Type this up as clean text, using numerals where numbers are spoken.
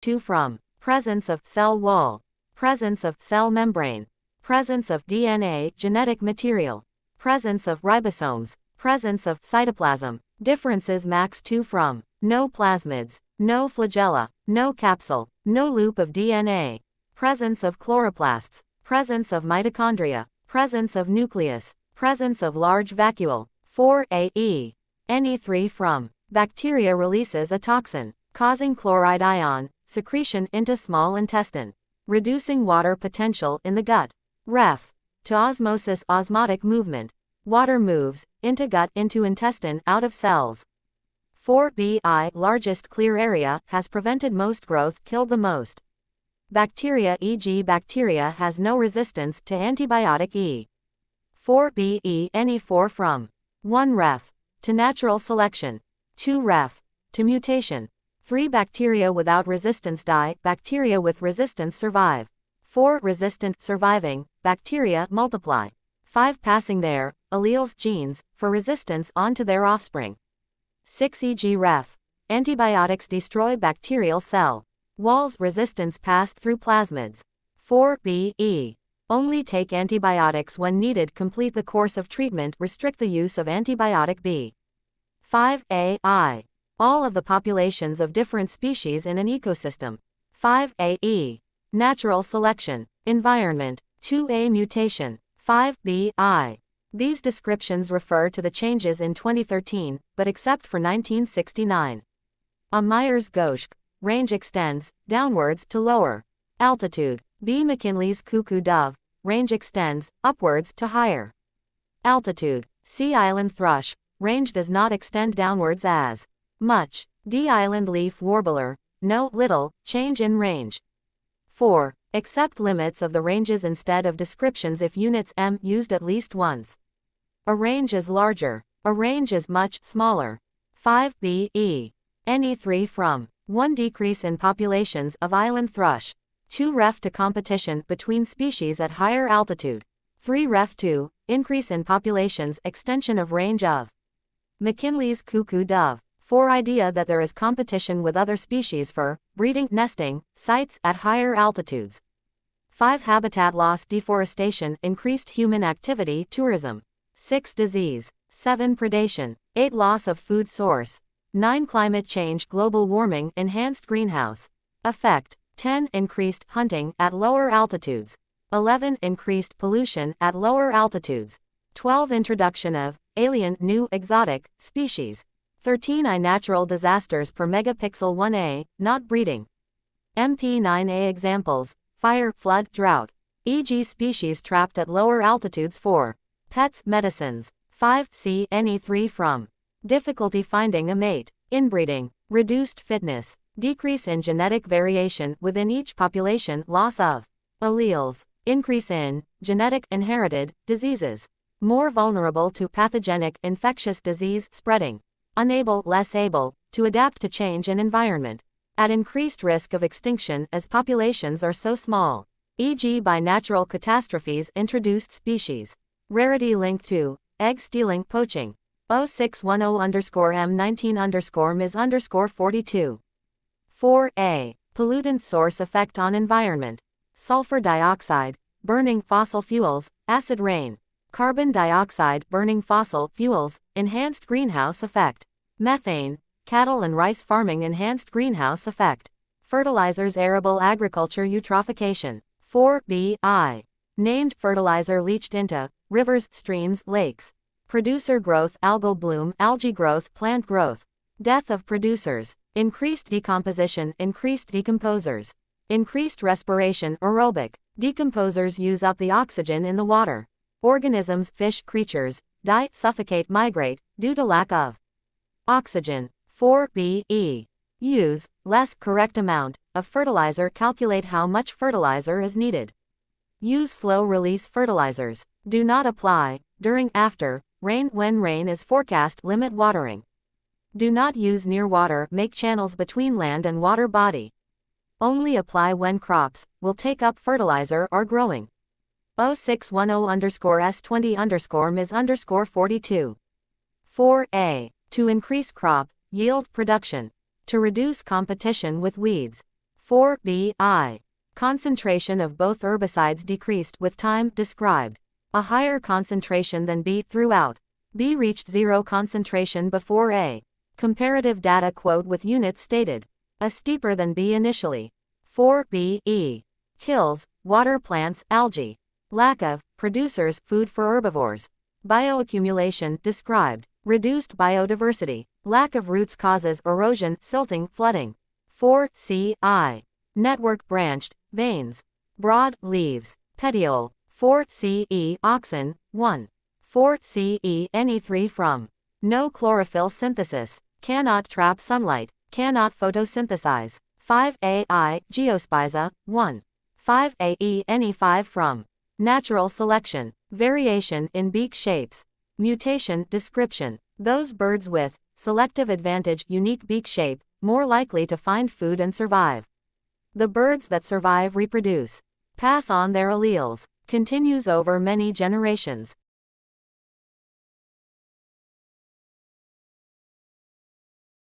2 from presence of cell wall, presence of cell membrane, presence of DNA genetic material, presence of ribosomes, presence of cytoplasm. Differences max 2 from no plasmids, no flagella, no capsule, no loop of DNA, presence of chloroplasts, presence of mitochondria, presence of nucleus, presence of large vacuole. 4a. Ne3 from bacteria releases a toxin, causing chloride ion secretion into small intestine, reducing water potential in the gut. Ref. To osmosis osmotic movement. Water moves into gut into intestine out of cells. 4bi largest clear area has prevented most growth killed the most bacteria, e.g. bacteria has no resistance to antibiotic E. 4be Ne4 from 1 ref. To natural selection, 2 ref. To mutation. 3 bacteria without resistance die, bacteria with resistance survive. 4 resistant surviving, bacteria multiply. 5 passing their alleles genes for resistance onto their offspring. 6 e.g. ref. Antibiotics destroy bacterial cell walls, resistance passed through plasmids. 4b. Only take antibiotics when needed, complete the course of treatment, restrict the use of antibiotic B. 5a. All of the populations of different species in an ecosystem. 5a. Natural selection. Environment. 2a. Mutation. 5b. These descriptions refer to the changes in 2013, but except for 1969. A Myers-Gauche range extends downwards to lower altitude. B. McKinley's cuckoo dove range extends upwards to higher altitude. C. Island thrush range does not extend downwards as much. D. Island leaf warbler no little change in range. 4. Accept limits of the ranges instead of descriptions if units m used at least once. A range is larger. A range is much smaller. 5b. Ne3 from 1 decrease in populations of island thrush. 2 ref. To competition between species at higher altitude. 3 ref. To increase in populations, extension of range of McKinley's cuckoo dove. 4 idea that there is competition with other species for breeding, nesting sites at higher altitudes. 5 habitat loss, deforestation, increased human activity, tourism. 6 disease. 7 predation. 8 loss of food source. 9 climate change, global warming, enhanced greenhouse effect. 10 increased hunting at lower altitudes. 11 increased pollution at lower altitudes. 12 introduction of alien, new, exotic species. 13 natural disasters per megapixel. 1a not breeding. MP9a examples: fire, flood, drought, e.g. species trapped at lower altitudes. 4 pets, medicines. 5 c. Ne3 from difficulty finding a mate, inbreeding, reduced fitness, decrease in genetic variation within each population, loss of alleles, increase in genetic inherited diseases, more vulnerable to pathogenic infectious disease spreading, unable less able to adapt to change in environment, at increased risk of extinction as populations are so small, e.g. by natural catastrophes. Introduced species. Rarity linked to egg stealing, poaching. 0610_M19_Ms_42. 4a. Pollutant source effect on environment. Sulfur dioxide, burning fossil fuels, acid rain. Carbon dioxide, burning fossil fuels, enhanced greenhouse effect. Methane, cattle and rice farming, enhanced greenhouse effect. Fertilizers, arable agriculture, eutrophication. 4bi. Named fertilizer leached into rivers, streams, lakes. Producer growth, algal bloom, algae growth, plant growth. Death of producers. Increased decomposition, increased decomposers. Increased respiration, aerobic. Decomposers use up the oxygen in the water. Organisms, fish, creatures, die, suffocate, migrate, due to lack of oxygen. 4b. Use less correct amount of fertilizer, calculate how much fertilizer is needed. Use slow-release fertilizers. Do not apply during, after rain, when rain is forecast. Limit watering. Do not use near water, make channels between land and water body. Only apply when crops will take up fertilizer are growing. 0610_S20_Ms_42. 4a. To increase crop yield production. To reduce competition with weeds. 4bi. Concentration of both herbicides decreased with time described. A higher concentration than B throughout. B reached zero concentration before A. Comparative data quote with units stated. A steeper than B initially. 4be. Kills, water plants, algae. Lack of, producers, food for herbivores. Bioaccumulation described. Reduced biodiversity. Lack of roots causes erosion, silting, flooding. 4ci. Network branched, veins. Broad, leaves. Petiole. 4ce. Auxin, 1. 4ce. Ne3 from. No chlorophyll synthesis. Cannot trap sunlight. Cannot photosynthesize. 5ai. Geospiza, 1. 5ae. Ne5 from. Natural selection. Variation in beak shapes. Mutation description. Those birds with selective advantage unique beak shape, more likely to find food and survive. The birds that survive reproduce. Pass on their alleles. Continues over many generations.